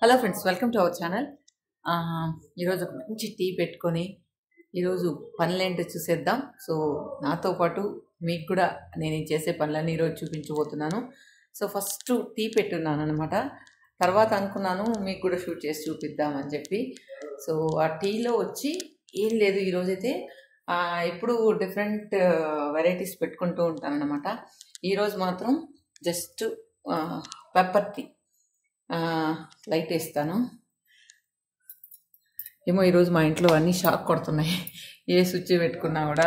Hello friends, welcome to our channel. ఈరోజు ఒక మంచి టీ పెట్టుకొని ఈరోజు పనులేంటో చూసేద్దాం. సో నాతో పాటు మీకు కూడా నేను చేసే పనులన్నీ ఈరోజు చూపించబోతున్నాను. సో ఫస్ట్ టీ పెట్టున్నాను అనమాట. తర్వాత అనుకున్నాను మీకు కూడా షూట్ చేసి చూపిద్దామని చెప్పి. సో ఆ టీలో వచ్చి ఏం లేదు, ఈరోజైతే ఎప్పుడు డిఫరెంట్ వెరైటీస్ పెట్టుకుంటూ ఉంటాను అనమాట. ఈరోజు మాత్రం జస్ట్ పెప్పర్ టీ లైట్ వేస్తాను. ఏమో ఈరోజు మా ఇంట్లో అన్నీ షాక్ కొడుతున్నాయి, ఏ స్విచ్ పెట్టుకున్నా కూడా.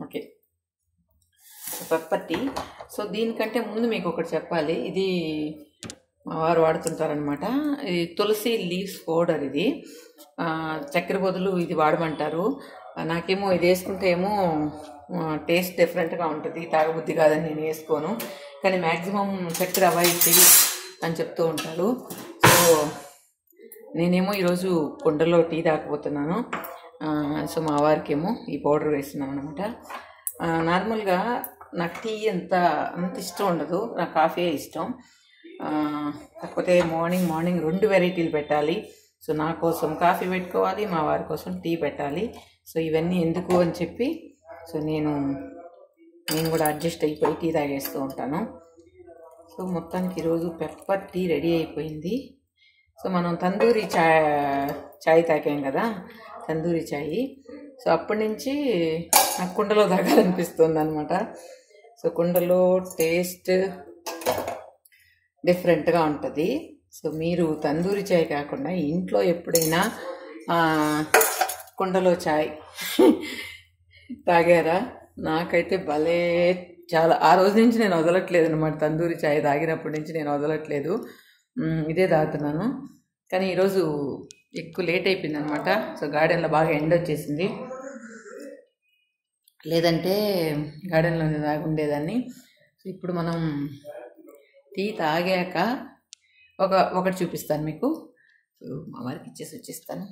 Okay, pepper tea. సో దీనికంటే ముందు మీకు ఒకటి చెప్పాలి. ఇది మా వారు వాడుతుంటారనమాట. ఇది తులసి లీవ్స్ పౌడర్. ఇది చక్కెర బదులు ఇది వాడమంటారు. నాకేమో ఇది వేసుకుంటే ఏమో టేస్ట్ డిఫరెంట్గా ఉంటుంది, తాగబుద్ధి కాదని నేను వేసుకోను. కానీ మ్యాక్సిమం చక్కెర అవాయిడ్ చెయ్యి అని చెప్తూ ఉంటారు. సో నేనేమో ఈరోజు కుండలో టీ తాకపోతున్నాను. సో మా వారికి ఏమో ఈ పౌడర్ వేస్తున్నాను అనమాట. నార్మల్గా నాకు టీ అంత ఇష్టం ఉండదు, నాకు కాఫీయే ఇష్టం. కాకపోతే మార్నింగ్ 2 వెరైటీలు పెట్టాలి. సో నా కోసం కాఫీ పెట్టుకోవాలి, మా వారి కోసం టీ పెట్టాలి. సో ఇవన్నీ ఎందుకు అని చెప్పి సో నేను కూడా అడ్జస్ట్ అయిపోయి టీ తాగేస్తూ ఉంటాను. సో మొత్తానికి ఈరోజు పెప్పర్ టీ రెడీ అయిపోయింది. సో మనం తందూరి చాయ్ తాగాం కదా, తందూరి చాయ్. సో అప్పటి నుంచి నాకు కుండలో తాగాలనిపిస్తుంది అనమాట. సో కుండలో టేస్ట్ డిఫరెంట్గా ఉంటుంది. సో మీరు తందూరి చాయ్ కాకుండా ఇంట్లో ఎప్పుడైనా కుండలో చాయ్ తాగారా? నాకైతే భలే చాలా, ఆ రోజు నుంచి నేను వదలట్లేదు అనమాట. తందూరి చాయ్ తాగినప్పటి నుంచి నేను వదలట్లేదు, ఇదే తాగుతున్నాను. కానీ ఈరోజు ఎక్కువ లేట్ అయిపోయింది అనమాట. సో గార్డెన్లో బాగా ఎండ వచ్చేసింది, లేదంటే గార్డెన్లోనే తాగి ఉండేదాన్ని. సో ఇప్పుడు మనం టీ తాగాక ఒకటి చూపిస్తాను మీకు. సో మా వారికి ఇచ్చేసి వచ్చేస్తాను.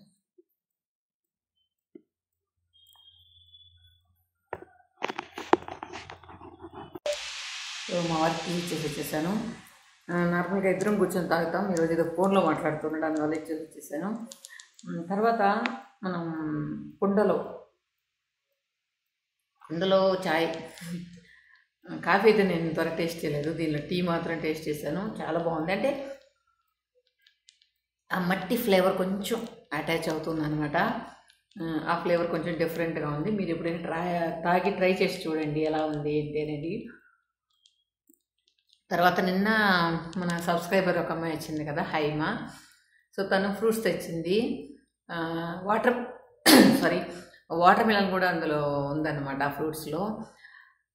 సో మా వారికి టీ ఇచ్చేసి వచ్చేసాను. నార్మల్గా ఇద్దరం కూర్చొని తాగుతాం, ఈరోజు ఏదో ఫోన్లో మాట్లాడుతున్నాడు, అందువల్ల ఇచ్చేసి వచ్చేసాను. తర్వాత మనం కుండలో చాయ్, కాఫీ అయితే నేను ఇంతవరకు టేస్ట్ చేయలేదు. దీనిలో టీ మాత్రం టేస్ట్ చేశాను, చాలా బాగుంది. అంటే ఆ మట్టి ఫ్లేవర్ కొంచెం అటాచ్ అవుతుంది అనమాట. ఆ ఫ్లేవర్ కొంచెం డిఫరెంట్గా ఉంది. మీరు ఎప్పుడైనా ట్రై చేసి చూడండి ఎలా ఉంది ఏంటి అనేది. తర్వాత నిన్న మన సబ్స్క్రైబర్ ఒక అమ్మాయి వచ్చింది కదా, హైమా. సో తను ఫ్రూట్స్ తెచ్చింది. వాటర్ మిలన్ కూడా అందులో ఉందన్నమాట ఆ ఫ్రూట్స్లో.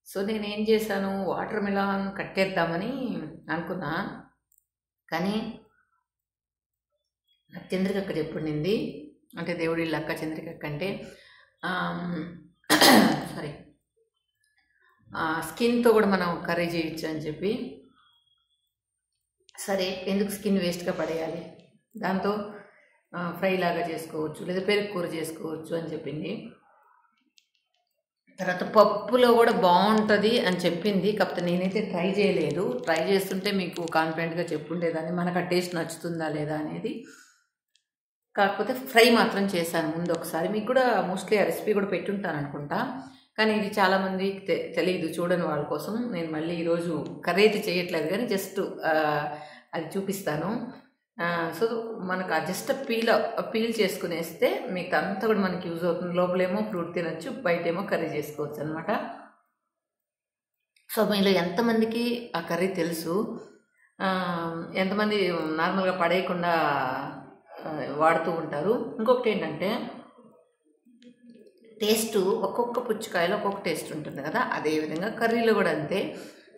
సో నేను ఏం చేశాను, వాటర్ మిలన్ కట్టేద్దామని అనుకున్నా. కానీ నాకు చంద్రికక్క చెప్పింది, అంటే దేవుడి అక్క చంద్రికక్క అంటే స్కిన్తో కూడా మనం కర్రీ చేయొచ్చు అని చెప్పి. సరే, ఎందుకు స్కిన్ వేస్ట్గా పడేయాలి, దాంతో ఫ్రై లాగా చేసుకోవచ్చు, లేదా పెరుగు కూర చేసుకోవచ్చు అని చెప్పింది. తర్వాత పప్పులో కూడా బాగుంటుంది అని చెప్పింది. కాకపోతే నేనైతే ట్రై చేయలేదు. ట్రై చేస్తుంటే మీకు కాన్ఫిడెంట్గా చెప్పుండేదాన్ని, మనకు ఆ టేస్ట్ నచ్చుతుందా లేదా అనేది. కాకపోతే ఫ్రై మాత్రం చేశాను ముందు ఒకసారి. మీకు కూడా మోస్ట్లీ ఆ రెసిపీ కూడా పెట్టుంటాను అనుకుంటా, కానీ ఇది చాలామందికి తెలియదు, చూడని వాళ్ళ కోసం నేను మళ్ళీ ఈరోజు కర్రీ అయితే చేయట్లేదు, కానీ జస్ట్ అది చూపిస్తాను. సో మనకు ఆ జస్ట్ పీల్ చేసుకునేస్తే మీకు అంతా కూడా మనకి యూజ్ అవుతుంది. లోపలేమో ఫ్రూట్ తినచ్చు, బయటేమో కర్రీ చేసుకోవచ్చు అనమాట. సో మీలో ఎంతమందికి ఆ కర్రీ తెలుసు, ఎంతమంది నార్మల్గా పడేయకుండా వాడుతూ ఉంటారు. ఇంకొకటి ఏంటంటే టేస్ట్, ఒక్కొక్క పుచ్చకాయలో ఒక్కొక్క టేస్ట్ ఉంటుంది కదా, అదేవిధంగా కర్రీలో కూడా అంతే.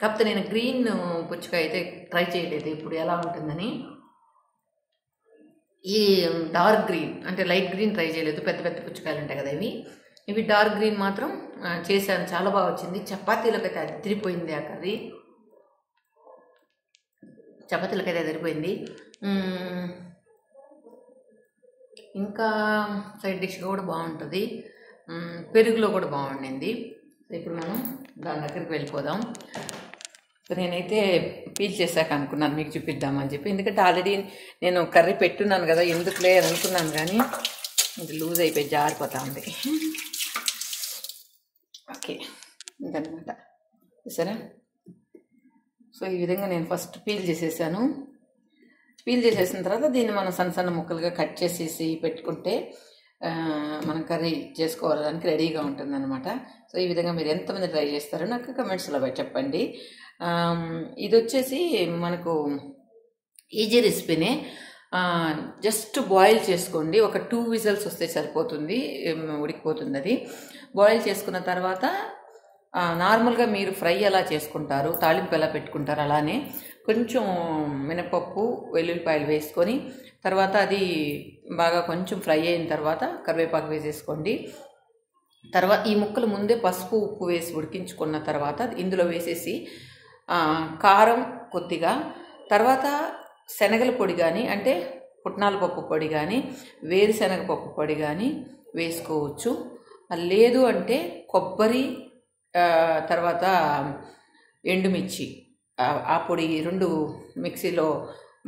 కాకపోతే నేను గ్రీన్ పుచ్చకాయ అయితే ట్రై చేయలేదు ఇప్పుడు ఎలా ఉంటుందని. ఈ డార్క్ గ్రీన్ అంటే లైట్ గ్రీన్ ట్రై చేయలేదు. పెద్ద పెద్ద పుచ్చకాయలు ఉంటాయి కదా ఇవి డార్క్ గ్రీన్ మాత్రం చేశాను, చాలా బాగా వచ్చింది. చపాతీలకైతే అదిరిపోయింది ఆ కర్రీ, చపాతీలకైతే అదిరిపోయింది. ఇంకా సైడ్ డిష్గా కూడా బాగుంటుంది, పెరుగులో కూడా బాగుండింది. ఇప్పుడు మనం దాని దగ్గరికి వెళ్ళిపోదాం. సో నేనైతే పీల్ చేశాక అనుకున్నాను మీకు చూపిద్దామని చెప్పి, ఎందుకంటే ఆల్రెడీ నేను కర్రీ పెట్టున్నాను కదా, ఎందుకులే అనుకున్నాను, కానీ ఇది లూజ్ అయిపోయి జారిపోతా ఉంది. ఓకే, ఇంకనమాట సరే. సో ఈ విధంగా నేను ఫస్ట్ పీల్ చేసేసాను. పీల్ చేసేసిన తర్వాత దీన్ని మనం సన్న సన్న ముక్కలుగా కట్ చేసేసి పెట్టుకుంటే మనం కర్రీ చేసుకోవడానికి రెడీగా ఉంటుందన్నమాట. సో ఈ విధంగా మీరు ఎంతమంది ట్రై చేస్తారో నాకు కమెంట్స్లో చెప్పండి. ఇది వచ్చేసి మనకు ఈజీ రెసిపీనే. జస్ట్ బాయిల్ చేసుకోండి, ఒక 2 విజిల్స్ వస్తే సరిపోతుంది, ఉడికిపోతుంది. అది బాయిల్ చేసుకున్న తర్వాత నార్మల్గా మీరు ఫ్రై ఎలా చేసుకుంటారు, తాలింపు ఎలా పెట్టుకుంటారు అలానే కొంచెం మినపప్పు వెల్లుల్లిపాయలు వేసుకొని తర్వాత అది బాగా కొంచెం ఫ్రై అయిన తర్వాత కరివేపాకు వేసేసుకోండి. తర్వాత ఈ ముక్కలు ముందే పసుపు ఉప్పు వేసి ఉడికించుకున్న తర్వాత ఇందులో వేసేసి కారం కొద్దిగా, తర్వాత శనగల పొడి కానీ అంటే పుట్నాల పప్పు పొడి కానీ వేరుశనగ పప్పు పొడి కానీ వేసుకోవచ్చు. లేదు అంటే కొబ్బరి తర్వాత ఎండుమిర్చి ఆ పొడి 2 మిక్సీలో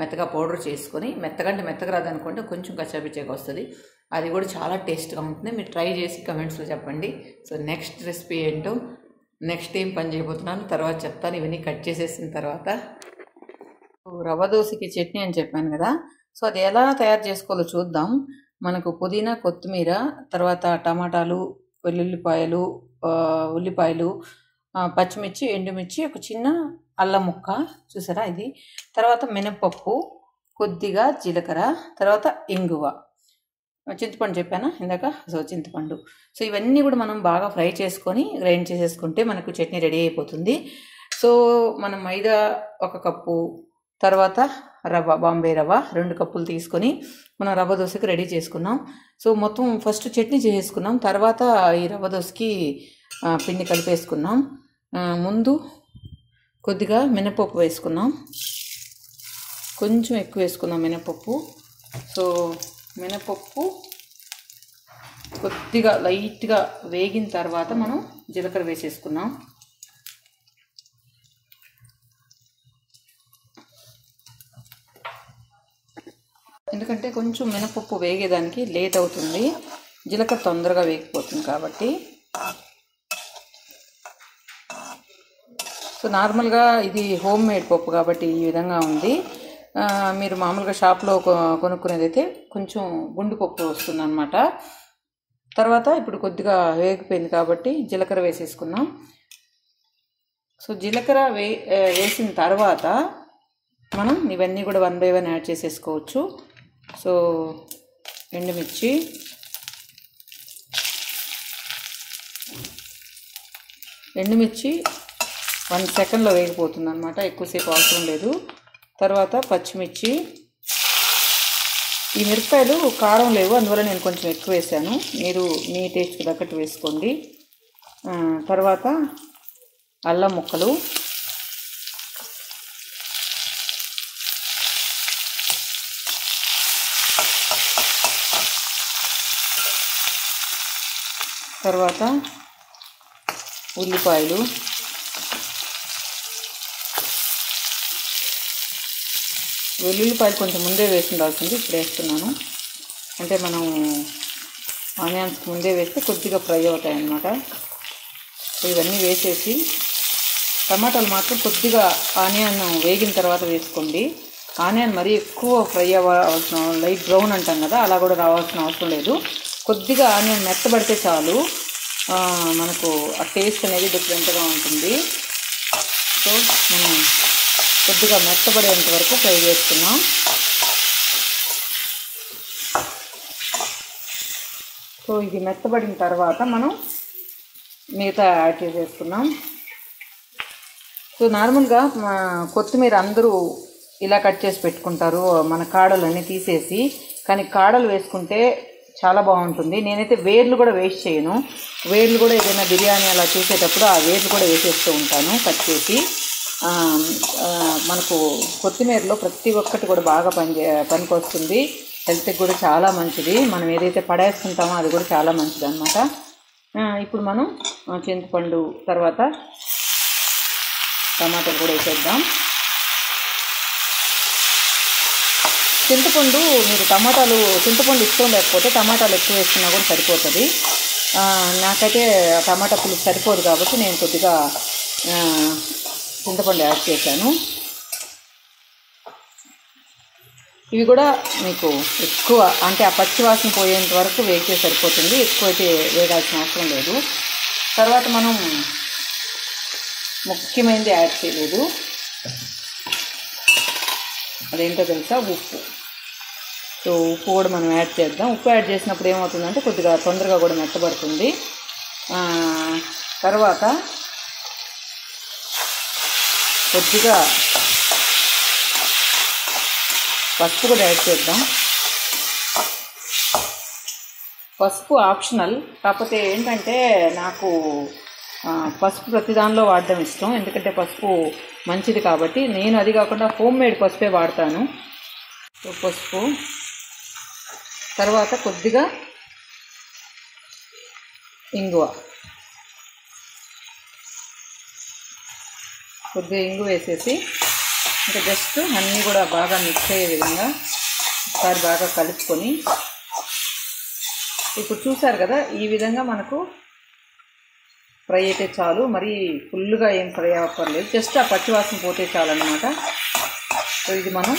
మెత్తగా పౌడర్ చేసుకొని, మెత్తగా రాదనుకుంటే కొంచెం కచ్చాపిచ్చాగా వస్తుంది, అది కూడా చాలా టేస్ట్గా ఉంటుంది. మీరు ట్రై చేసి కమెంట్స్లో చెప్పండి. సో నెక్స్ట్ రెసిపీ ఏంటో, నెక్స్ట్ ఏం పని చేయబోతున్నాను తర్వాత చెప్తాను. ఇవన్నీ కట్ చేసేసిన తర్వాత రవ్వ దోశకి చట్నీ అని చెప్పాను కదా, సో అది ఎలా తయారు చేసుకోవాలో చూద్దాం. మనకు పుదీనా, కొత్తిమీర, తర్వాత టమాటాలు, వెల్లుల్లిపాయలు, ఉల్లిపాయలు, పచ్చిమిర్చి, ఎండుమిర్చి, ఒక చిన్న అల్లం ముక్క చూసారా ఇది, తర్వాత మినపప్పు, కొద్దిగా జీలకర్ర, తర్వాత ఇంగువ, చింతపండు చెప్పానా ఇందాక, సో చింతపండు. సో ఇవన్నీ కూడా మనం బాగా ఫ్రై చేసుకొని గ్రైండ్ చేసేసుకుంటే మనకు చట్నీ రెడీ అయిపోతుంది. సో మనం మైదా 1 కప్పు, తర్వాత రవ్వ, బాంబే రవ్వ 2 కప్పులు తీసుకొని మనం రవ్వ దోశకి రెడీ చేసుకున్నాం. సో మొత్తం ఫస్ట్ చట్నీ చేసుకున్నాం, తర్వాత ఈ రవ్వ దోశకి పిండి కలిపేసుకున్నాం. ముందు కొద్దిగా మినపప్పు వేసుకున్నాం, కొంచెం ఎక్కువ వేసుకున్నాం మినపప్పు. సో మినపప్పు కొద్దిగా లైట్గా వేగిన తర్వాత మనం జీలకర్ర వేసేసుకున్నాం. ఎందుకంటే కొంచెం మినపప్పు వేగేదానికి లేట్ అవుతుంది, జీలకర్ర తొందరగా వేగిపోతుంది కాబట్టి. సో నార్మల్గా ఇది హోమ్ మేడ్ పప్పు కాబట్టి ఈ విధంగా ఉంది. మీరు మామూలుగా షాప్లో కొనుక్కునేదైతే కొంచెం గుండు పప్పు వస్తుంది అన్నమాట. తర్వాత ఇప్పుడు కొద్దిగా వేగిపోయింది కాబట్టి జీలకర్ర వేసేసుకున్నాం. సో జీలకర్ర వేసిన తర్వాత మనం ఇవన్నీ కూడా 1 by 1 యాడ్ చేసేసుకోవచ్చు. సో ఎండుమిర్చి, ఎండుమిర్చి 1 సెకండ్లో వేగిపోతుంది అన్నమాట, ఎక్కువసేపు అవసరం లేదు. తర్వాత పచ్చిమిర్చి, ఈ మిరపకాయలు కారం లేవు అందువల్ల నేను కొంచెం ఎక్కువ వేసాను, మీరు మీ టేస్ట్కి తగ్గట్టు వేసుకోండి. తర్వాత అల్లం ముక్కలు, తర్వాత ఉల్లిపాయలు, వెల్లుల్లిపాయలు కొంచెం ముందే వేసి ఉండాల్సింది, ఇప్పుడు వేస్తున్నాను. అంటే మనం ఆనియన్స్ ముందే వేస్తే కొద్దిగా ఫ్రై అవుతాయి అన్నమాట. సో ఇవన్నీ వేసేసి టమాటాలు మాత్రం కొద్దిగా ఆనియన్ వేగిన తర్వాత వేసుకోండి. ఆనియన్ మరీ ఎక్కువ ఫ్రై అవ్వాల్సిన, లైట్ బ్రౌన్ అంటాం కదా అలా కూడా రావాల్సిన అవసరం లేదు. కొద్దిగా ఆనియన్ మెత్తబడితే చాలు, మనకు ఆ టేస్ట్ అనేది డిఫరెంట్గా ఉంటుంది. సో మనం కొద్దిగా మెత్తబడేంత వరకు ఫ్రై చేసుకున్నాం. సో ఇది మెత్తబడిన తర్వాత మనం మిగతా యాడ్ చేసేసుకున్నాం. సో నార్మల్గా కొత్తిమీర అందరూ ఇలా కట్ చేసి పెట్టుకుంటారు, మన కాడలన్నీ తీసేసి, కానీ కాడలు వేసుకుంటే చాలా బాగుంటుంది. నేనైతే వేర్లు కూడా వేస్ట్ చేయను, వేర్లు కూడా ఏదైనా బిర్యానీ అలా చేసేటప్పుడు ఆ వేర్లు కూడా వేసేస్తూ ఉంటాను కట్ చేసి. మనకు కొత్తిమీరలో ప్రతి ఒక్కటి కూడా బాగా పనికి వస్తుంది, హెల్త్కి కూడా చాలా మంచిది. మనం ఏదైతే పడేస్తుంటామో అది కూడా చాలా మంచిది అన్నమాట. ఇప్పుడు మనం చింతపండు, తర్వాత టమాటాలు కూడా వేసేద్దాం. చింతపండు మీరు చింతపండు ఇష్టం లేకపోతే టమాటాలు ఎక్కువ వేసుకున్నా కూడా సరిపోతుంది. నాకైతే టమాటా పులుసు సరిపోదు కాబట్టి నేను కొద్దిగా చింతపండు యాడ్ చేశాను. ఇవి కూడా మీకు ఎక్కువ అంటే ఆ పచ్చివాసన పోయేంత వరకు వేగితే సరిపోతుంది. ఎక్కువైతే వేగాల్సిన అవసరం లేదు. తర్వాత మనం ముఖ్యమైనది యాడ్ చేయలేదు, అదేంటో తెలుసా? ఉప్పు. సో ఉప్పు కూడా మనం యాడ్ చేద్దాం. ఉప్పు యాడ్ చేసినప్పుడు ఏమవుతుందంటే కొద్దిగా తొందరగా కూడా మెత్తబడుతుంది. తర్వాత కొద్దిగా పసుపు కూడా యాడ్ చేద్దాం. పసుపు ఆప్షనల్, కాకపోతే ఏంటంటే నాకు పసుపు ప్రతి దానిలో వాడడం ఇష్టం. ఎందుకంటే పసుపు మంచిది కాబట్టి నేను అది కాకుండా హోమ్ మేడ్ పసుపే వాడతాను. సో పసుపు, తర్వాత కొద్దిగా ఇంగువ వేసేసి ఇంకా జస్ట్ అన్నీ కూడా బాగా మిక్స్ అయ్యే విధంగా ఒకసారి బాగా కలుపుకొని, ఇప్పుడు చూసారు కదా ఈ విధంగా మనకు ఫ్రై అయితే చాలు. మరి ఫుల్గా ఏం ఫ్రై అవ్వక్కర్లేదు, జస్ట్ ఆ పచ్చివాసన పోతే చాలు అన్నమాట. సో ఇది మనం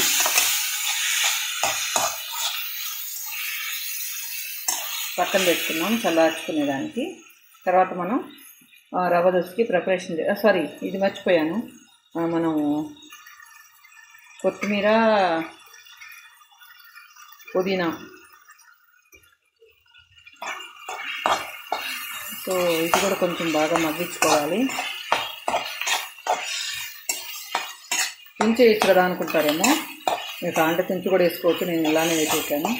పక్కన పెట్టుకున్నాం చల్లార్చుకునేదానికి. తర్వాత మనం రవ్వ దోసకి ప్రిపరేషన్ ఇది మర్చిపోయాను. మనం కొత్తిమీర, పుదీనా, సో ఇది కూడా కొంచెం బాగా మగ్గించుకోవాలి. తుంచి వేయచ్చు కదా అనుకుంటారేమో, మీరు కాంటే తుంచి కూడా వేసుకోవచ్చు, నేను ఇలానే వేసేసాను.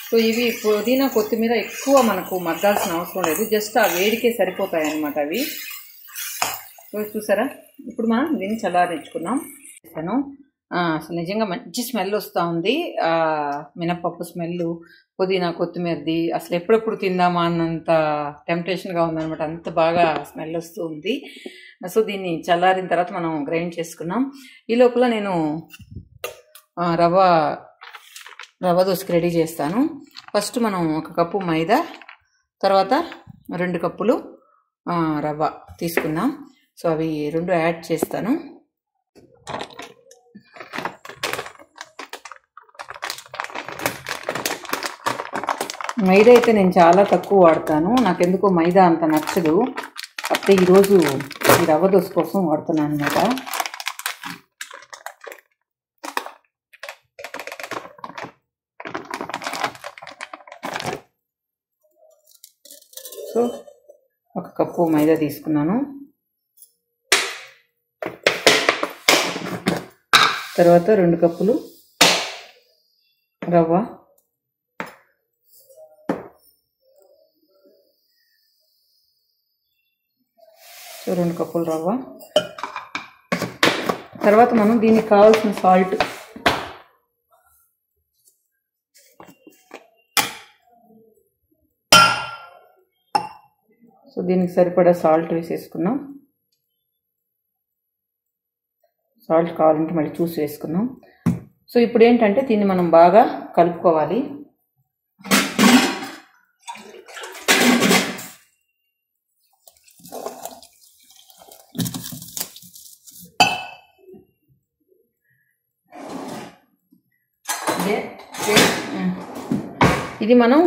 సో ఇవి పుదీనా, కొత్తిమీర ఎక్కువ మనకు మగ్గాల్సిన అవసరం లేదు, జస్ట్ ఆ వేడికే సరిపోతాయి అన్నమాట అవి. సో చూసారా, ఇప్పుడు మనం దీన్ని చల్లారించుకున్నాం. అసలు నిజంగా మంచి స్మెల్ వస్తూ ఉంది, మినపప్పు స్మెల్, పుదీనా కొత్తిమీరది. అసలు ఎప్పుడెప్పుడు తిందామా అన్నంత టెంప్టేషన్గా ఉందన్నమాట, అంత బాగా స్మెల్ వస్తూ ఉంది. సో దీన్ని చల్లారిన తర్వాత మనం గ్రైండ్ చేసుకున్నాం. ఈ లోపల నేను రవ్వ దోసకి రెడీ చేస్తాను. ఫస్ట్ మనం 1 కప్పు మైదా, తర్వాత 2 కప్పులు రవ్వ తీసుకున్నాం. సో అవి 2 యాడ్ చేస్తాను. మైదా అయితే నేను చాలా తక్కువ వాడతాను, నాకెందుకో మైదా అంత నచ్చదు. కాకపోతే ఈరోజు ఈ రవ్వ దోస కోసం వాడుతున్నాను అన్నమాట. సో 1 కప్పు మైదా తీసుకున్నాను. తర్వాత 2 కప్పులు రవ్వ, సో 2 కప్పులు రవ్వ. తర్వాత మనం దీనికి కావాల్సిన సాల్ట్, సో దీనికి సరిపడా సాల్ట్ వేసేసుకున్నాం. సాల్ట్ కావాలంటే మళ్ళీ చూసి వేసుకున్నాం. సో ఇప్పుడు ఏంటంటే దీన్ని మనం బాగా కలుపుకోవాలి. ఇది మనం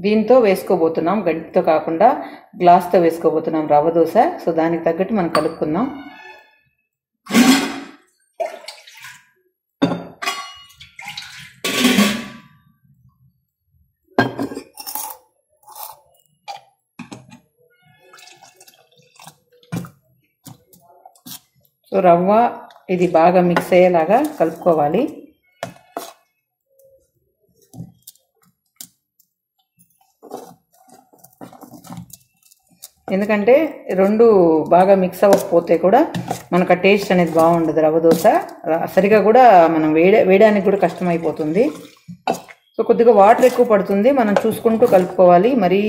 దీంతో వేసుకోబోతున్నాం, గంటితో కాకుండా గ్లాస్తో వేసుకోబోతున్నాం రవ్వ దోశ. సో దానికి తగ్గట్టు మనం కలుపుకుందాం. సో రవ్వ ఇది బాగా మిక్స్ అయ్యేలాగా కలుపుకోవాలి. ఎందుకంటే 2 బాగా మిక్స్ అవ్వకపోతే కూడా మనకు ఆ టేస్ట్ అనేది బాగుండదు. రవ్వ దోశ సరిగా కూడా మనం వేయడానికి కూడా కష్టమైపోతుంది. సో కొద్దిగా వాటర్ ఎక్కువ పడుతుంది, మనం చూసుకుంటూ కలుపుకోవాలి. మరీ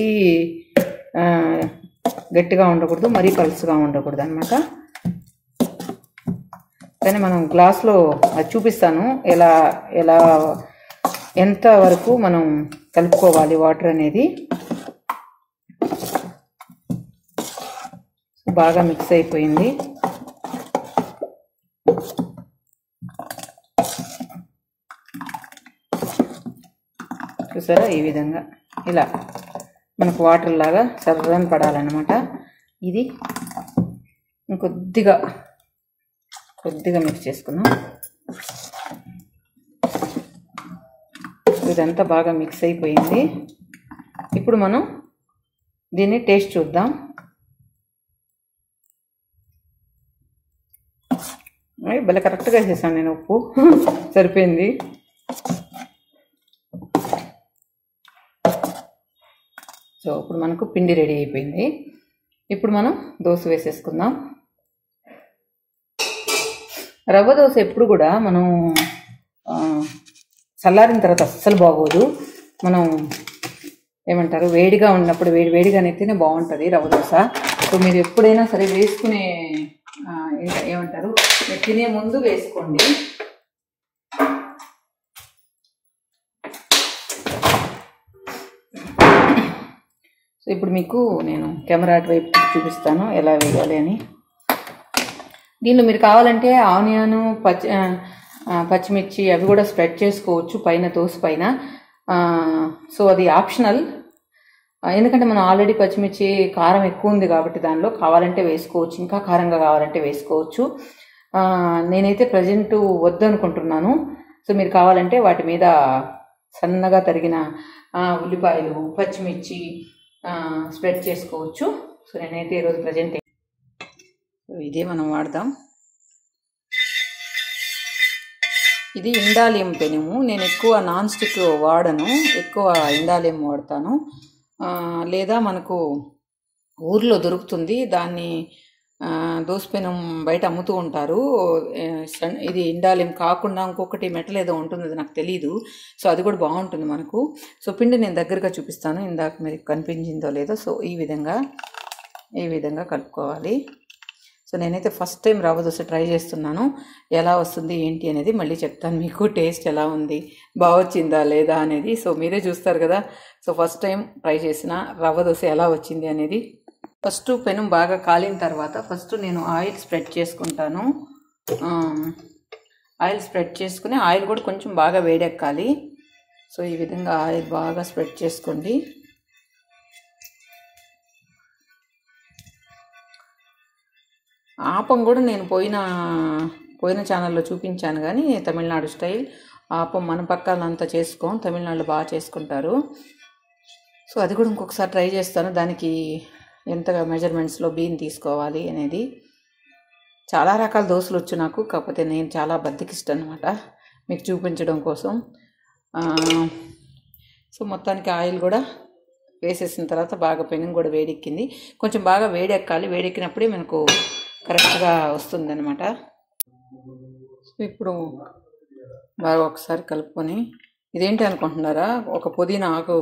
గట్టిగా ఉండకూడదు, మరీ పలుసుగా ఉండకూడదు అనమాట. కానీ మనం గ్లాస్లో అది చూపిస్తాను ఎలా ఎలా ఎంత వరకు మనం కలుపుకోవాలి వాటర్ అనేది. బాగా మిక్స్ అయిపోయింది. చూసారా, ఈ విధంగా ఇలా మనకు వాటర్ లాగా సర్రని పడాలన్నమాట. ఇది ఇంకొద్దిగా మిక్స్ చేసుకుందాం. ఇదంతా బాగా మిక్స్ అయిపోయింది. ఇప్పుడు మనం దీన్ని టేస్ట్ చూద్దాం. భలే కరెక్ట్గా చేశాను నేను, ఉప్పు సరిపోయింది. సో ఇప్పుడు మనకు పిండి రెడీ అయిపోయింది. ఇప్పుడు మనం దోశ వేసేసుకుందాం. రవ్వ దోశ ఎప్పుడు కూడా మనం చల్లారిన తర్వాత అస్సలు బాగోదు. మనం ఏమంటారు, వేడిగా ఉన్నప్పుడు వేడిగానైతేనే బాగుంటుంది రవ్వ దోశ. సో మీరు ఎప్పుడైనా సరే వేసుకునే ఏమంటారు, మీరు తినే ముందు వేసుకోండి. సో ఇప్పుడు మీకు నేను కెమెరా వైపు చూపిస్తాను ఎలా వేయాలి అని. దీనిలో మీరు కావాలంటే ఆనియన్, పచ్చిమిర్చి అవి కూడా స్ప్రెడ్ చేసుకోవచ్చు పైన, దోశ పైన. సో అది ఆప్షనల్. ఎందుకంటే మనం ఆల్రెడీ పచ్చిమిర్చి కారం ఎక్కువ ఉంది కాబట్టి దానిలో కావాలంటే వేసుకోవచ్చు, ఇంకా కారంగా కావాలంటే వేసుకోవచ్చు. నేనైతే ప్రజెంట్ వద్దనుకుంటున్నాను. సో మీరు కావాలంటే వాటి మీద సన్నగా తరిగిన ఉల్లిపాయలు, పచ్చిమిర్చి స్ప్రెడ్ చేసుకోవచ్చు. సో నేనైతే ఈరోజు ప్రజెంట్ ఇదే మనం వాడదాం. ఇది ఇండాలియం పెనుము. నేను ఎక్కువ నాన్ స్టిక్ వాడను, ఎక్కువ ఇండాలియం వాడతాను. లేదా మనకు ఊర్లో దొరుకుతుంది, దాన్ని దోశ పెనం బయట అమ్ముతూ ఉంటారు. ఇది ఇండాలియం కాకుండా ఇంకొకటి మెటల్ ఏదో ఉంటుంది, అది నాకు తెలీదు. సో అది కూడా బాగుంటుంది మనకు. సో పిండి నేను దగ్గరగా చూపిస్తాను, ఇందాక మీకు కనిపించిందో లేదో. సో ఈ విధంగా కలుపుకోవాలి. సో నేనైతే first time rava dosa try చేస్తున్నాను. ఎలా వస్తుంది ఏంటి అనేది మళ్ళీ చెప్తాను మీకు. టేస్ట్ ఎలా ఉంది, బాగా వచ్చిందా లేదా అనేది. సో మీరే చూస్తారు కదా. సో ఫస్ట్ టైం ట్రై చేసిన రవ్వ దోశ ఎలా వచ్చింది అనేది. ఫస్ట్ పెనం బాగా కాలిన తర్వాత ఫస్ట్ నేను ఆయిల్ స్ప్రెడ్ చేసుకుంటాను. ఆయిల్ స్ప్రెడ్ చేసుకుని, ఆయిల్ కూడా కొంచెం బాగా వేడెక్కాలి. సో ఈ విధంగా ఆయిల్ బాగా స్ప్రెడ్ చేసుకోండి. ఆపం కూడా నేను పోయిన ఛానల్లో చూపించాను, కానీ తమిళనాడు స్టైల్ ఆపం మన పక్కనంతా చేసుకోం, తమిళనాడులో బాగా చేసుకుంటారు. సో అది కూడా ఇంకొకసారి ట్రై చేస్తాను. దానికి ఎంతగా మెజర్మెంట్స్లో బియ్యం తీసుకోవాలి అనేది. చాలా రకాల దోశలు వచ్చు నాకు, కాకపోతే నేను చాలా బద్దకిష్టం అనమాట మీకు చూపించడం కోసం. సో మొత్తానికి ఆయిల్ కూడా వేసేసిన తర్వాత బాగా పెనం కూడా వేడెక్కింది. కొంచెం బాగా వేడెక్కాలి, వేడెక్కినప్పుడే మనకు కరెక్ట్గా వస్తుంది అనమాట. ఇప్పుడు బాగా ఒకసారి కలుపుకొని, ఇదేంటి అనుకుంటున్నారా, ఒక పుదీనా ఆకు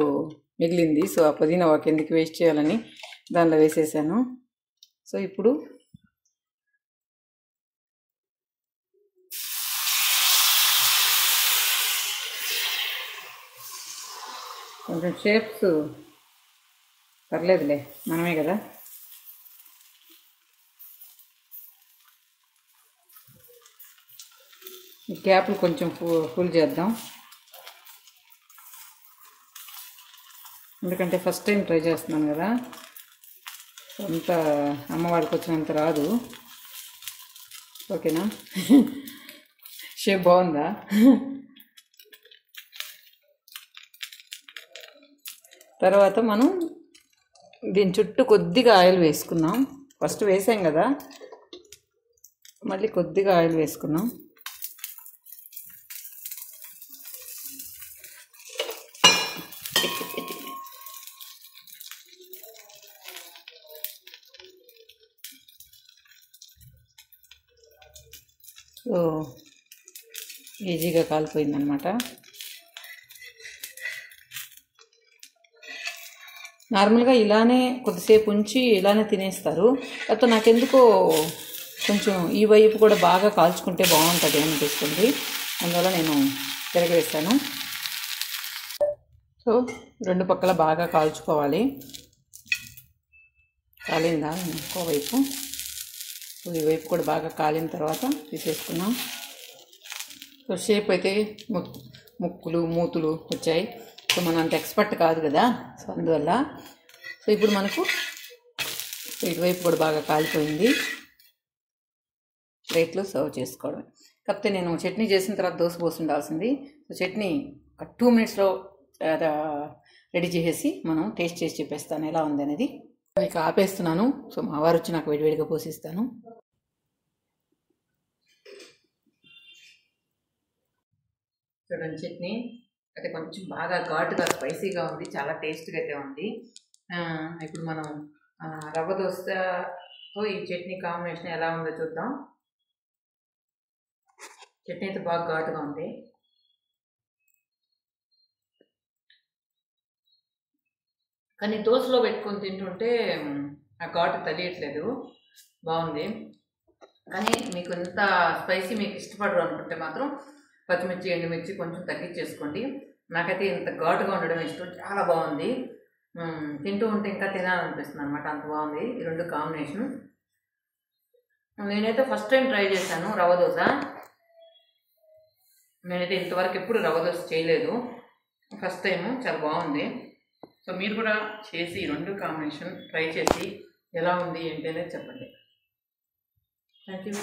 మిగిలింది. సో ఆ పుదీనా ఆకు ఎందుకు వేస్ట్ చేయాలని దానిలో వేసేసాను. సో ఇప్పుడు కొంచెం షేప్స్ పర్లేదులే, మనమే కదా. ఈ క్యాప్లు కొంచెం ఫుల్ చేద్దాం, ఎందుకంటే ఫస్ట్ టైం ట్రై చేస్తున్నాను కదా. అంత అమ్మవాడికి వచ్చినంత రాదు. ఓకేనా? షేప్ బాగుందా? తర్వాత మనం దీని చుట్టూ కొద్దిగా ఆయిల్ వేసుకున్నాం. ఫస్ట్ వేసాం కదా, మళ్ళీ కొద్దిగా ఆయిల్ వేసుకున్నాం. సో ఈజీగా కాలిపోయిందనమాట. నార్మల్గా ఇలానే కొద్దిసేపు ఉంచి ఇలానే తినేస్తారు. కాకపోతే నాకెందుకో కొంచెం ఈ వైపు కూడా బాగా కాల్చుకుంటే బాగుంటుంది అనిపిస్తుంది. అందువల్ల నేను తిరగవేస్తాను. సో 2 పక్కల బాగా కాల్చుకోవాలి. కాలిందా ఇంకోవైపు? సో ఈ వైపు కూడా బాగా కాలిన తర్వాత తీసేసుకున్నాం. సో షేప్ అయితే ముక్కులు మూతులు వచ్చాయి. సో మనం అంత ఎక్స్పర్ట్ కాదు కదా, సో అందువల్ల. సో ఇప్పుడు మనకు ఇటువైపు కూడా బాగా కాలిపోయింది. ప్లేట్లో సర్వ్ చేసుకోవడమే. కాకపోతే నేను చట్నీ చేసిన తర్వాత దోశ పోసి ఉండాల్సింది. సో చట్నీ 2 మినిట్స్లో రెడీ చేసేసి మనం టేస్ట్ చేసి చెప్పేస్తాను ఎలా ఉంది అనేది. ఇక ఆపేస్తున్నాను. సో మా వారు వచ్చి నాకు వేడివేడిగా పోసిస్తాను. చూడండి, చట్నీ అయితే కొంచెం బాగా ఘాటుగా స్పైసీగా ఉంది, చాలా టేస్ట్గా అయితే ఉంది. ఇప్పుడు మనం రవ్వ దోశతో ఈ చట్నీ కాంబినేషన్ ఎలా ఉందో చూద్దాం. చట్నీ అయితే బాగా ఘాటుగా ఉంది. కానీ దోశలో పెట్టుకొని తింటుంటే ఆ ఘాటు తెలియట్లేదు, బాగుంది. కానీ మీకు ఎంత స్పైసీ మీకు ఇష్టపడరు అనుకుంటే మాత్రం పచ్చిమిర్చి ఎండుమిర్చి కొంచెం తగ్గించేసుకోండి. నాకైతే ఇంత ఘాటుగా ఉండడం ఇష్టం, చాలా బాగుంది. తింటూ ఉంటే ఇంకా తినాలనిపిస్తుంది అనమాట, అంత బాగుంది ఈ 2 కాంబినేషన్. నేనైతే ఫస్ట్ టైం ట్రై చేశాను రవ్వ దోశ. నేనైతే ఇంతవరకు ఎప్పుడు రవ్వ దోశ చేయలేదు, ఫస్ట్ టైము. చాలా బాగుంది. సో మీరు కూడా చేసి 2 కాంబినేషన్ ట్రై చేసి ఎలా ఉంది ఏంటి అనేది చెప్పండి. Thank you.